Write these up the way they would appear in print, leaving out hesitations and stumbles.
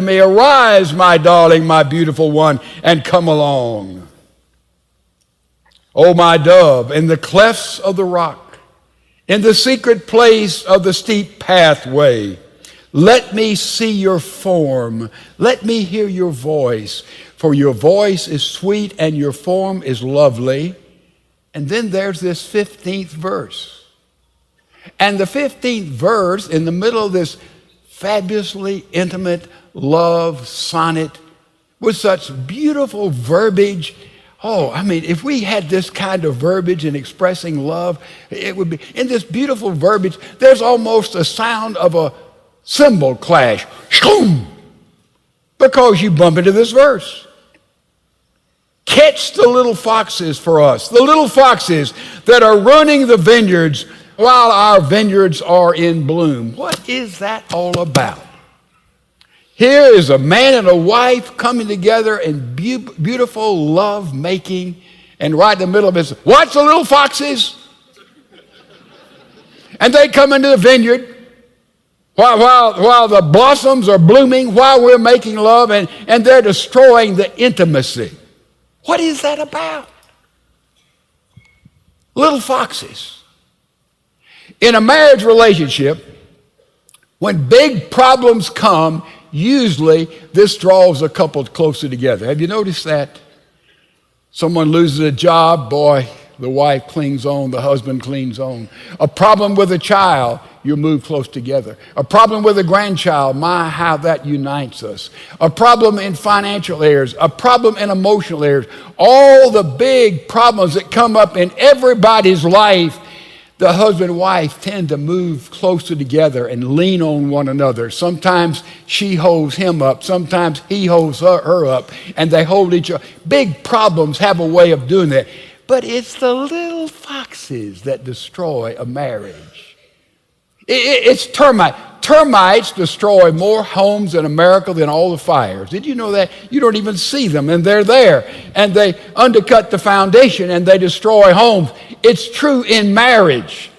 me, arise, my darling, my beautiful one, and come along. O my dove, in the clefts of the rock, in the secret place of the steep pathway, let me see your form, let me hear your voice, for your voice is sweet and your form is lovely. And then there's this 15th verse. And the 15th verse, in the middle of this fabulously intimate love sonnet with such beautiful verbiage. Oh, I mean, if we had this kind of verbiage in expressing love, it would be, in this beautiful verbiage, there's almost a sound of a cymbal clash. Shkoom! Because you bump into this verse. Catch the little foxes for us, the little foxes that are ruining the vineyards while our vineyards are in bloom. What is that all about? Here is a man and a wife coming together in beautiful love making, and right in the middle of it, watch the little foxes. And they come into the vineyard while the blossoms are blooming, while we're making love, and they're destroying the intimacy. What is that about? Little foxes. In a marriage relationship, when big problems come, usually this draws a couple closer together. Have you noticed that? Someone loses a job, boy, the wife clings on, the husband clings on. A problem with a child, you move close together. A problem with a grandchild, my, how that unites us. A problem in financial areas, a problem in emotional areas. All the big problems that come up in everybody's life, the husband and wife tend to move closer together and lean on one another. Sometimes she holds him up. Sometimes he holds her up, and they hold each other. Big problems have a way of doing that. But it's the little foxes that destroy a marriage. It's termites. Termites destroy more homes in America than all the fires. Did you know that? You don't even see them, and they're there. And they undercut the foundation, and they destroy homes. It's true in marriage.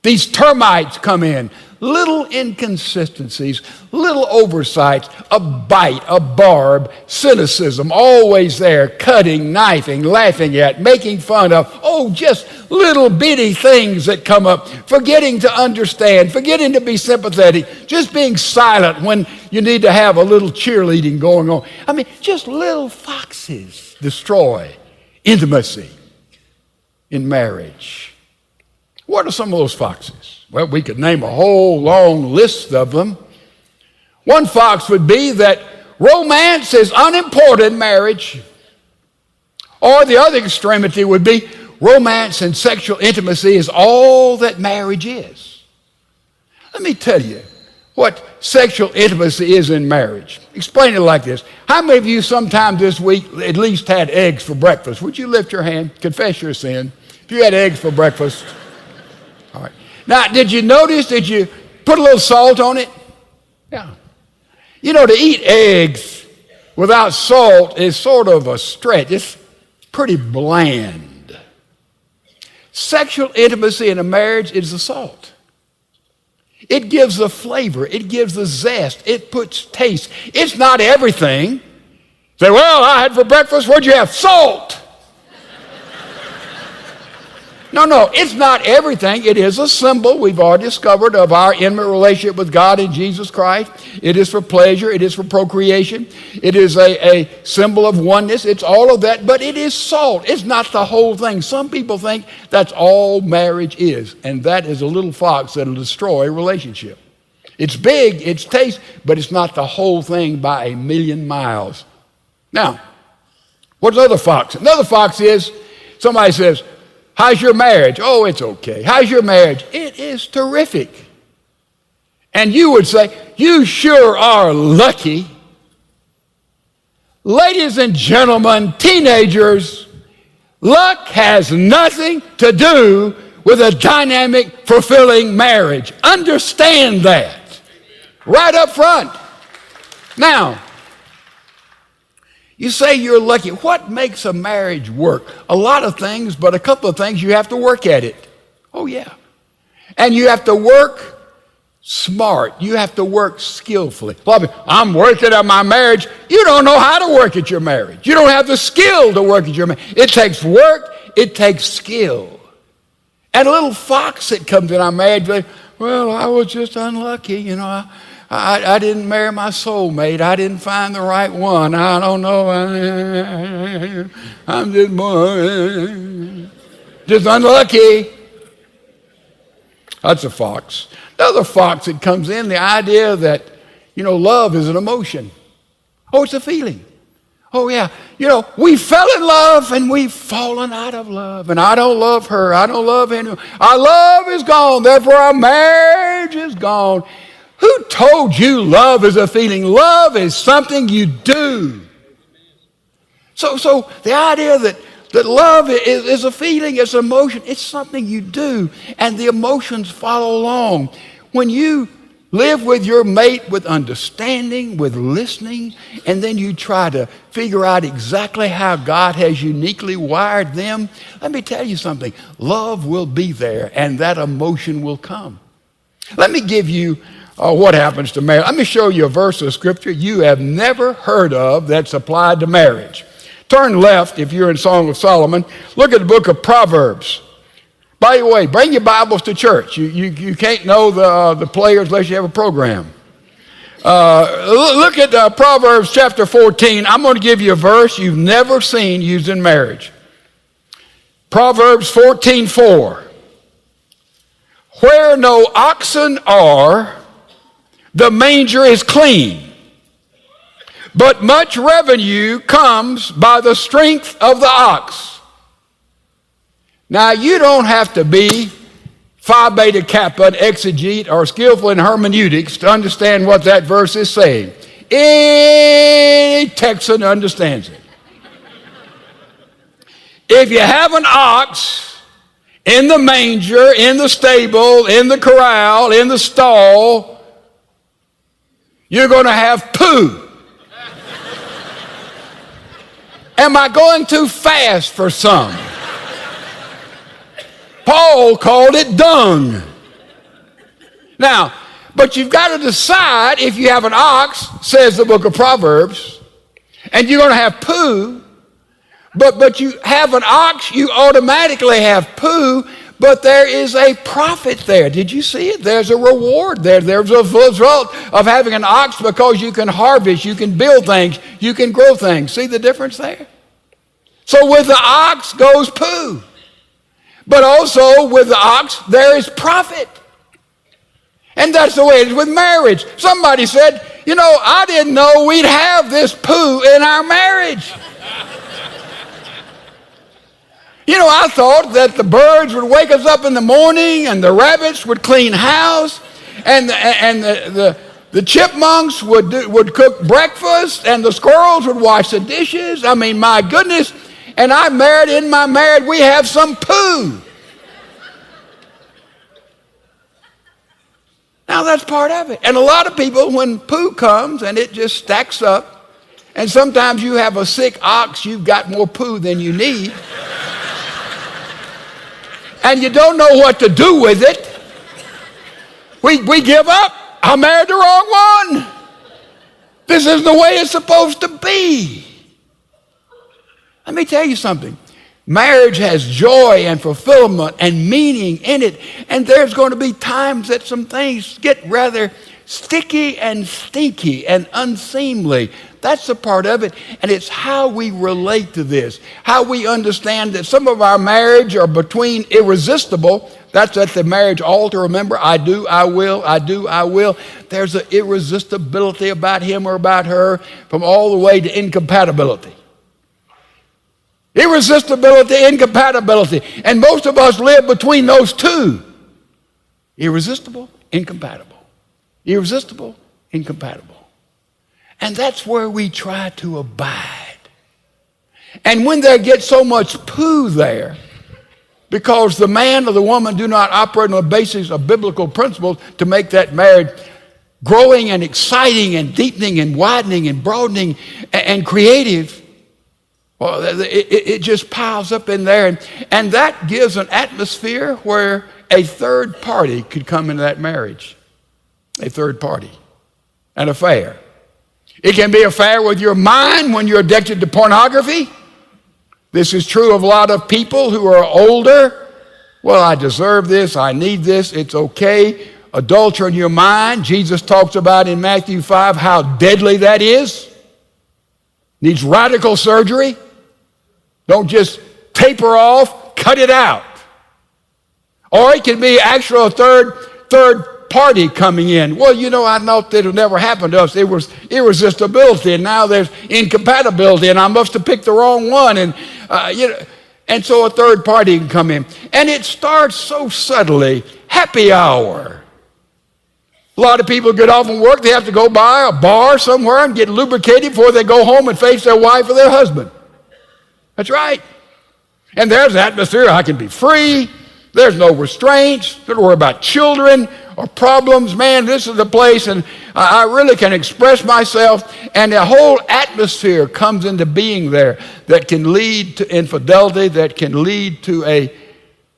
These termites come in. Little inconsistencies, little oversights, a bite, a barb, cynicism, always there, cutting, knifing, laughing at, making fun of. Oh, just little bitty things that come up. Forgetting to understand, forgetting to be sympathetic, just being silent when you need to have a little cheerleading going on. I mean, just little foxes destroy intimacy in marriage. What are some of those foxes? Well, we could name a whole long list of them. One fox would be that romance is unimportant in marriage. Or the other extremity would be romance and sexual intimacy is all that marriage is. Let me tell you what sexual intimacy is in marriage. Explain it like this. How many of you sometime this week at least had eggs for breakfast? Would you lift your hand? Confess your sin. If you had eggs for breakfast. All right. Now, did you notice, did you put a little salt on it? Yeah. You know, to eat eggs without salt is sort of a stretch. It's pretty bland. Sexual intimacy in a marriage is the salt. It gives the flavor. It gives the zest. It puts taste. It's not everything. Say, well, I had for breakfast, what'd you have? Salt. No, it's not everything. It is a symbol, we've already discovered, of our intimate relationship with God in Jesus Christ. It is for pleasure. It is for procreation. It is a symbol of oneness. It's all of that, but it is salt. It's not the whole thing. Some people think that's all marriage is, and that is a little fox that will destroy a relationship. It's big, it's taste, but it's not the whole thing by a million miles. Now, what's another fox? Another fox is, somebody says, how's your marriage? Oh, it's okay. How's your marriage? It is terrific. And you would say, you sure are lucky. Ladies and gentlemen, teenagers, luck has nothing to do with a dynamic, fulfilling marriage. Understand that. Right up front. Now, you say you're lucky. What makes a marriage work? A lot of things, but a couple of things you have to work at it. Oh, yeah. And you have to work smart. You have to work skillfully. I'm working on my marriage. You don't know how to work at your marriage. You don't have the skill to work at your marriage. It takes work. It takes skill. And a little fox that comes in our marriage, well, I was just unlucky. I didn't marry my soulmate. I didn't find the right one. I don't know. I'm just unlucky. That's a fox. Another fox that comes in, the idea that, love is an emotion. Oh, it's a feeling. Oh, yeah. We fell in love and we've fallen out of love. And I don't love her. I don't love him. Our love is gone. Therefore, our marriage is gone. Who told you love is a feeling? Love is something you do. So the idea that love is a feeling, it's an emotion, it's something you do, and the emotions follow along. When you live with your mate with understanding, with listening, and then you try to figure out exactly how God has uniquely wired them, let me tell you something. Love will be there, and that emotion will come. Let me give you what happens to marriage. Let me show you a verse of Scripture you have never heard of that's applied to marriage. Turn left if you're in Song of Solomon. Look at the book of Proverbs. By the way, bring your Bibles to church. You can't know the players unless you have a program. Look at Proverbs chapter 14. I'm going to give you a verse you've never seen used in marriage. Proverbs 14:4. Where no oxen are, the manger is clean. But much revenue comes by the strength of the ox. Now, you don't have to be Phi Beta Kappa, an exegete, or skillful in hermeneutics to understand what that verse is saying. Any Texan understands it. If you have an ox in the manger, in the stable, in the corral, in the stall, you're going to have poo. Am I going too fast for some? Paul called it dung. Now, but you've got to decide if you have an ox, says the book of Proverbs, and you're going to have poo, but you have an ox, you automatically have poo, but there is a profit there. Did you see it? There's a reward there. There's a result of having an ox because you can harvest, you can build things, you can grow things. See the difference there? So with the ox goes poo. But also with the ox, there is profit. And that's the way it is with marriage. Somebody said, I didn't know we'd have this poo in our marriage. I thought that the birds would wake us up in the morning and the rabbits would clean house and the chipmunks would cook breakfast and the squirrels would wash the dishes. I mean, my goodness. And in my marriage, we have some poo. Now, that's part of it. And a lot of people, when poo comes and it just stacks up, and sometimes you have a sick ox, you've got more poo than you need, and you don't know what to do with it, we give up. I married the wrong one. This isn't the way it's supposed to be. Let me tell you something. Marriage has joy and fulfillment and meaning in it. And there's going to be times that some things get rather sticky and stinky and unseemly. That's a part of it. And it's how we relate to this. How we understand that some of our marriage are between irresistible. That's at the marriage altar. Remember, I do, I will, I do, I will. There's an irresistibility about him or about her from all the way to incompatibility. Irresistibility, incompatibility. And most of us live between those two. Irresistible, incompatible. Irresistible, incompatible. And that's where we try to abide. And when there gets so much poo there, because the man or the woman do not operate on the basis of biblical principles to make that marriage growing and exciting and deepening and widening and broadening and creative, well, it just piles up in there. And that gives an atmosphere where a third party could come into that marriage. A third party. An affair. It can be an affair with your mind when you're addicted to pornography. This is true of a lot of people who are older. Well, I deserve this. I need this. It's okay. Adultery in your mind. Jesus talks about in Matthew 5 how deadly that is. Needs radical surgery. Don't just taper off. Cut it out. Or it can be actually a third party coming in. Well, I thought that it would never happen to us. It was irresistibility, and now there's incompatibility, and I must have picked the wrong one. And so a third party can come in. And it starts so subtly. Happy hour. A lot of people get off from work. They have to go by a bar somewhere and get lubricated before they go home and face their wife or their husband. That's right. And there's an atmosphere. I can be free. There's no restraints. Don't worry about children or problems. Man, this is the place, and I really can express myself. And the whole atmosphere comes into being there that can lead to infidelity, that can lead to a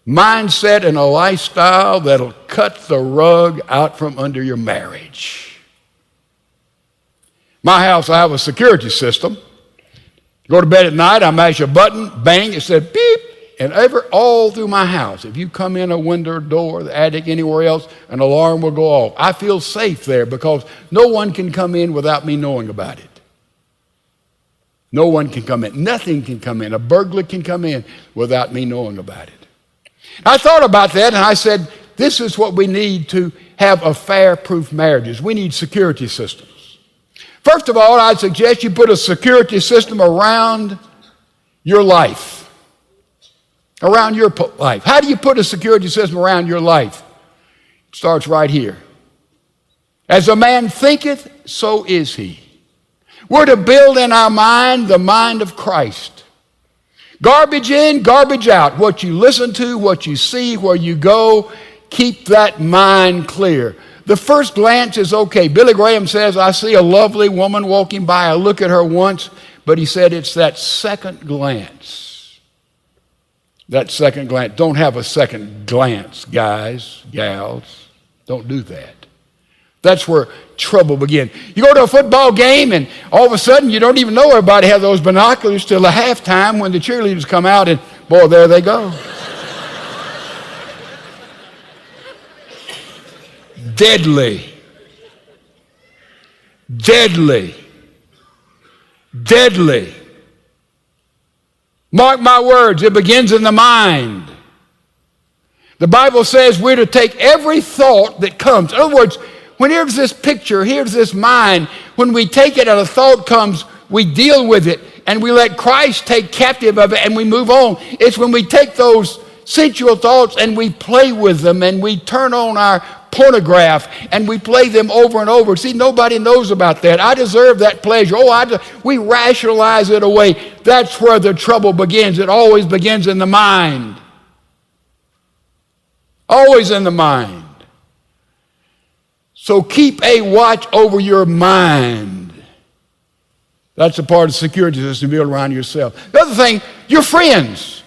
mindset and a lifestyle that'll cut the rug out from under your marriage. My house, I have a security system. Go to bed at night, I mash a button, bang, it said beep. And all through my house, if you come in a window, door, the attic, anywhere else, an alarm will go off. I feel safe there because no one can come in without me knowing about it. No one can come in. Nothing can come in. A burglar can come in without me knowing about it. I thought about that, and I said, this is what we need to have affair-proof marriages. We need security systems. First of all, I'd suggest you put a security system around your life. Around your life. How do you put a security system around your life? It starts right here. As a man thinketh, so is he. We're to build in our mind the mind of Christ. Garbage in, garbage out. What you listen to, what you see, where you go, keep that mind clear. The first glance is okay. Billy Graham says, I see a lovely woman walking by. I look at her once, but he said it's that second glance. That second glance. Don't have a second glance, guys, gals. Don't do that. That's where trouble begins. You go to a football game and all of a sudden you don't even know everybody has those binoculars till the halftime when the cheerleaders come out and boy, there they go. Deadly. Deadly. Deadly. Mark my words, it begins in the mind. The Bible says we're to take every thought that comes. In other words, when here's this picture, here's this mind, when we take it and a thought comes, we deal with it and we let Christ take captive of it and we move on. It's when we take those sensual thoughts and we play with them and we turn on our pornograph and we play them over and over. See, nobody knows about that. I deserve that pleasure. We rationalize it away. That's where the trouble begins. It always begins in the mind. Always in the mind. So keep a watch over your mind. That's a part of the security system built around yourself. The other thing, your friends.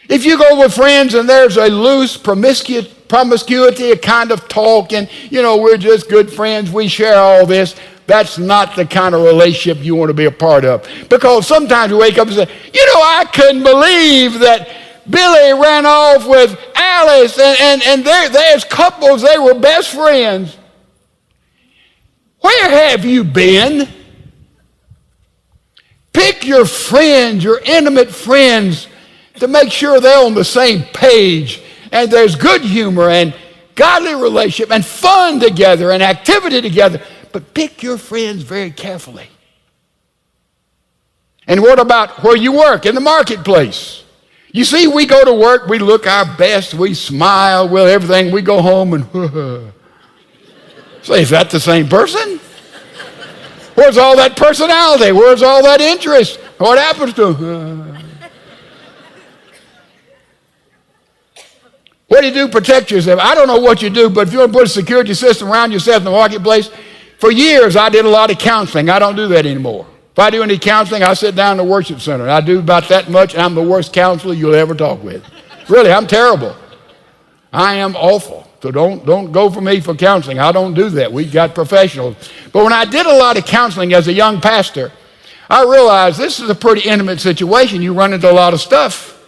If you go with friends and there's a loose promiscuity, a kind of talk, and, we're just good friends, we share all this, that's not the kind of relationship you want to be a part of. Because sometimes we wake up and say, I couldn't believe that Billy ran off with Alice, and there's couples, they were best friends. Where have you been? Pick your friends, your intimate friends, to make sure they're on the same page and there's good humor and godly relationship and fun together and activity together. But pick your friends very carefully. And what about where you work, in the marketplace? You see, we go to work, we look our best, we smile, everything, we go home and say, is that the same person? Where's all that personality? Where's all that interest? What happens to them? What do you do to protect yourself? I don't know what you do, but if you want to put a security system around yourself in the marketplace, for years I did a lot of counseling. I don't do that anymore. If I do any counseling, I sit down in the worship center. I do about that much, and I'm the worst counselor you'll ever talk with. Really, I'm terrible. I am awful. So don't go for me for counseling. I don't do that. We've got professionals. But when I did a lot of counseling as a young pastor, I realized this is a pretty intimate situation. You run into a lot of stuff.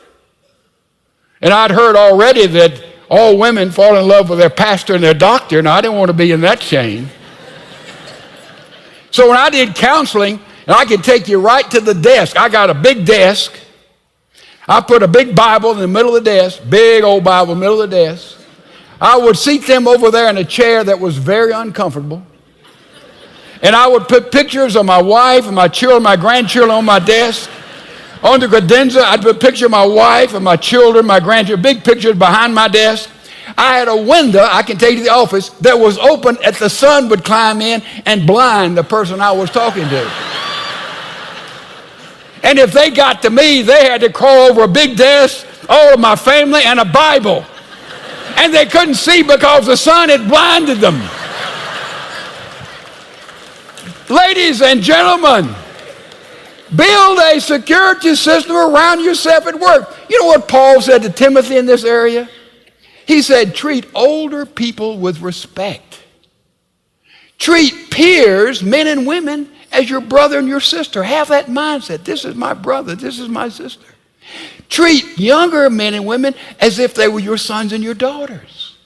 And I'd heard already that all women fall in love with their pastor and their doctor, and I didn't want to be in that chain. So when I did counseling, and I could take you right to the desk. I got a big desk. I put a big Bible in the middle of the desk, big old Bible in the middle of the desk. I would seat them over there in a chair that was very uncomfortable. And I would put pictures of my wife and my children, my grandchildren on my desk. On the credenza, I'd put a picture of my wife and my children, my grandchildren, big pictures behind my desk. I had a window, I can take you to the office, that was open that the sun would climb in and blind the person I was talking to. And if they got to me, they had to crawl over a big desk, all of my family, and a Bible. And they couldn't see because the sun had blinded them. Ladies and gentlemen, build a security system around yourself at work. You know what Paul said to Timothy in this area? He said, treat older people with respect. Treat peers, men and women, as your brother and your sister. Have that mindset. This is my brother. This is my sister. Treat younger men and women as if they were your sons and your daughters.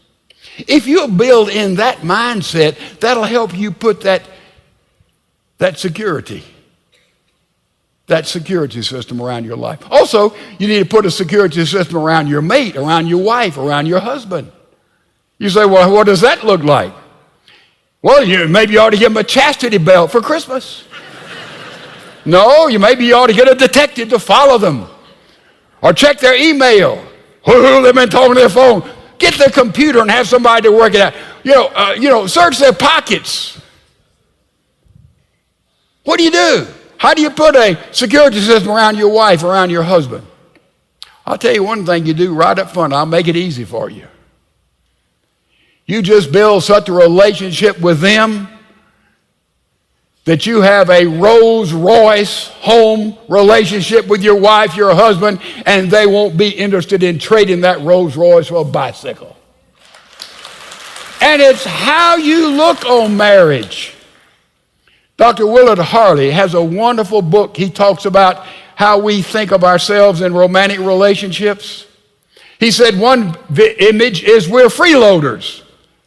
If you'll build in that mindset, that'll help you put that security system around your life. Also, you need to put a security system around your mate, around your wife, around your husband. You say, well, what does that look like? Well, maybe you ought to give them a chastity belt for Christmas. No, maybe you ought to get a detective to follow them. Or check their email. They've been talking to their phone. Get the computer and have somebody to work it out. Search their pockets. What do? How do you put a security system around your wife, around your husband? I'll tell you one thing you do right up front. I'll make it easy for you. You just build such a relationship with them that you have a Rolls Royce home relationship with your wife, your husband, and they won't be interested in trading that Rolls Royce for a bicycle. And it's how you look on marriage. Dr. Willard Harley has a wonderful book. He talks about how we think of ourselves in romantic relationships. He said one image is we're freeloaders.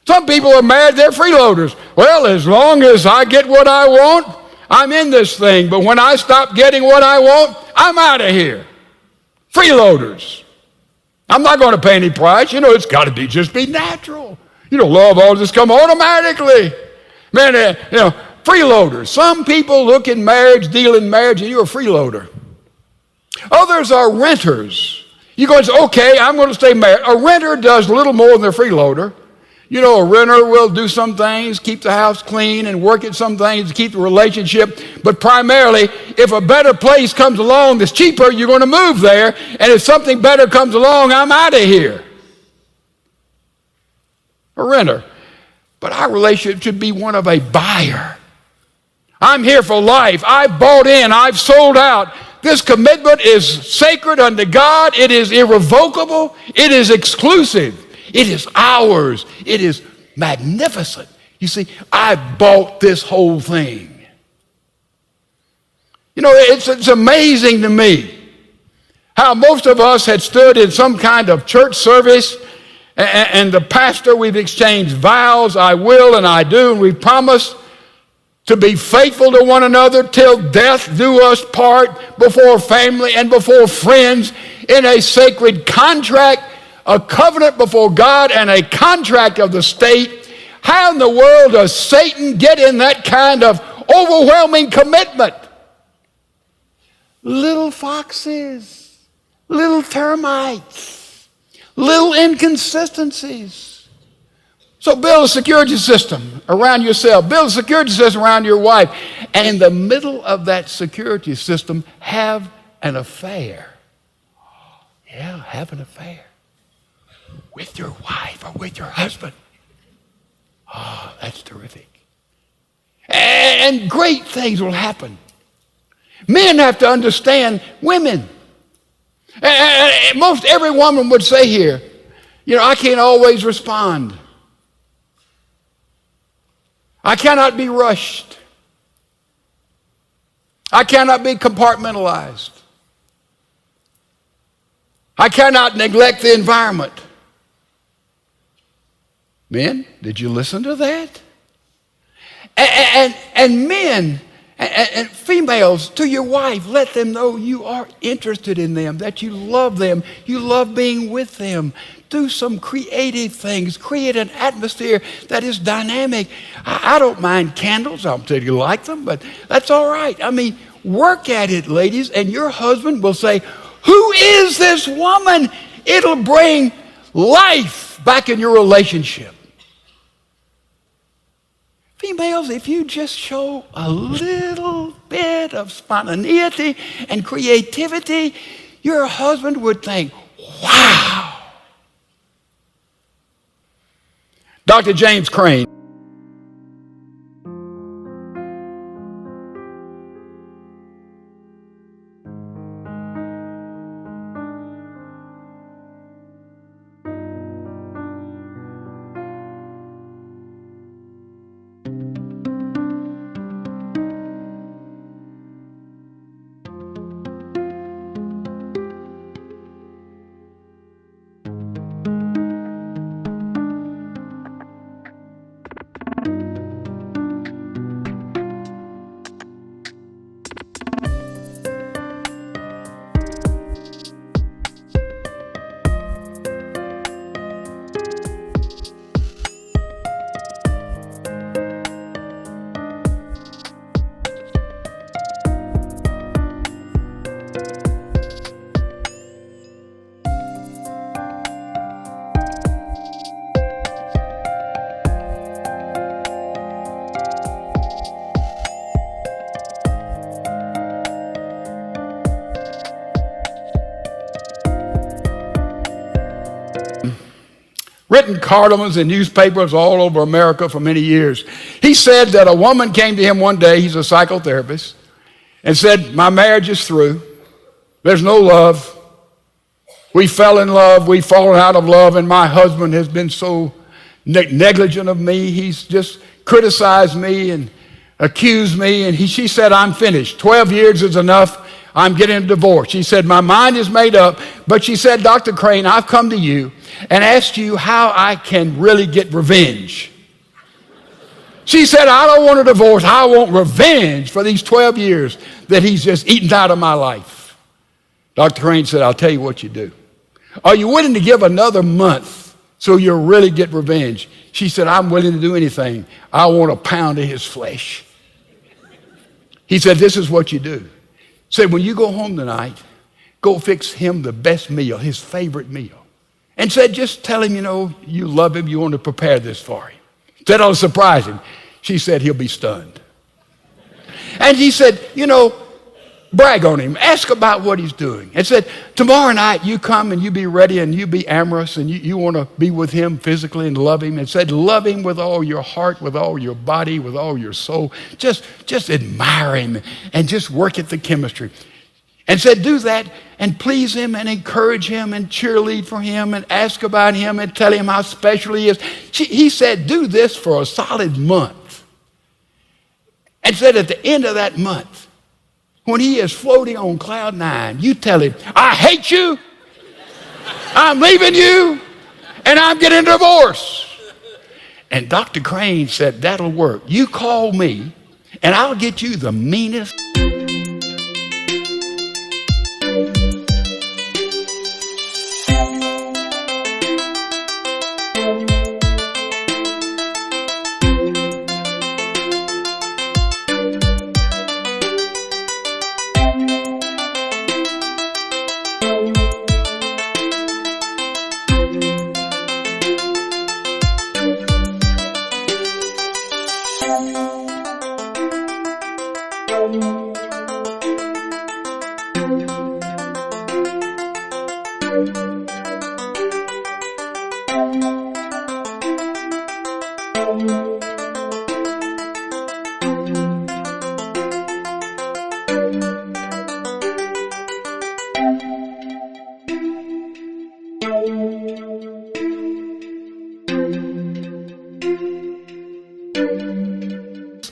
Some people are married, they're freeloaders. Well, as long as I get what I want, I'm in this thing. But when I stop getting what I want, I'm out of here. Freeloaders. I'm not going to pay any price. It's got to just be natural. Love all this come automatically. Man, freeloaders. Some people look in marriage, deal in marriage, and you're a freeloader. Others are renters. You go and say, okay, I'm going to stay married. A renter does a little more than a freeloader. A renter will do some things, keep the house clean and work at some things to keep the relationship. But primarily, if a better place comes along that's cheaper, you're going to move there. And if something better comes along, I'm out of here. A renter. But our relationship should be one of a buyer. I'm here for life. I've bought in. I've sold out. This commitment is sacred unto God. It is irrevocable. It is exclusive. It is ours. It is magnificent. You see, I bought this whole thing. It's amazing to me how most of us had stood in some kind of church service and the pastor, we've exchanged vows, I will and I do, and we've promised to be faithful to one another till death do us part, before family and before friends, in a sacred contract, a covenant before God and a contract of the state. How in the world does Satan get in that kind of overwhelming commitment? Little foxes, little termites, little inconsistencies. So build a security system around yourself. Build a security system around your wife. And in the middle of that security system, have an affair. Yeah, have an affair. With your wife or with your husband. Oh, that's terrific. And great things will happen. Men have to understand women. And most every woman would say here, I can't always respond. I cannot be rushed. I cannot be compartmentalized. I cannot neglect the environment. Men, did you listen to that? And men and females, to your wife, let them know you are interested in them, that you love being with them. Do some creative things. Create an atmosphere that is dynamic. I don't mind candles. I don't tell you like them, but that's all right. I mean, work at it, ladies, and your husband will say, who is this woman? It'll bring life back in your relationship. Females, if you just show a little bit of spontaneity and creativity, your husband would think, wow. Dr. James Crane. Written columns in newspapers all over America for many years. He said that a woman came to him one day, he's a psychotherapist, and said, my marriage is through. There's no love. We fell in love, we've fallen out of love, and my husband has been so negligent of me. He's just criticized me and accused me, and she said, I'm finished. 12 years is enough. I'm getting a divorce. She said, my mind is made up, but she said, Dr. Crane, I've come to you and asked you how I can really get revenge. She said, I don't want a divorce. I want revenge for these 12 years that he's just eaten out of my life. Dr. Crane said, I'll tell you what you do. Are you willing to give another month so you'll really get revenge? She said, I'm willing to do anything. I want a pound of his flesh. He said, this is what you do. Said, when you go home tonight, go fix him the best meal, his favorite meal. And said, just tell him, you love him, you want to prepare this for him. Said, I'll surprise him. She said, he'll be stunned. And he said, brag on him. Ask about what he's doing. And said, tomorrow night you come and you be ready and you be amorous and you want to be with him physically and love him. And said, love him with all your heart, with all your body, with all your soul. Just admire him and just work at the chemistry. And said, do that and please him and encourage him and cheerlead for him and ask about him and tell him how special he is. He said, do this for a solid month. And said, at the end of that month, when he is floating on cloud 9, you tell him, I hate you, I'm leaving you, and I'm getting a divorce. And Dr. Crane said, that'll work. You call me, and I'll get you the meanest.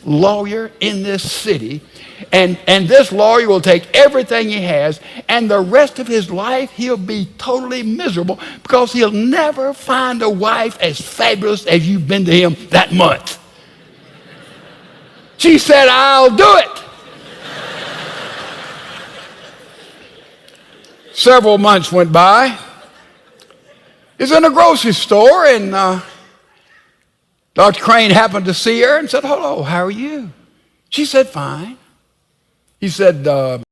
lawyer in this city, and this lawyer will take everything he has, and the rest of his life he'll be totally miserable because he'll never find a wife as fabulous as you've been to him that month. She said, I'll do it. Several months went by. He's in a grocery store, and Dr. Crane happened to see her and said, hello, how are you? She said, fine. He said,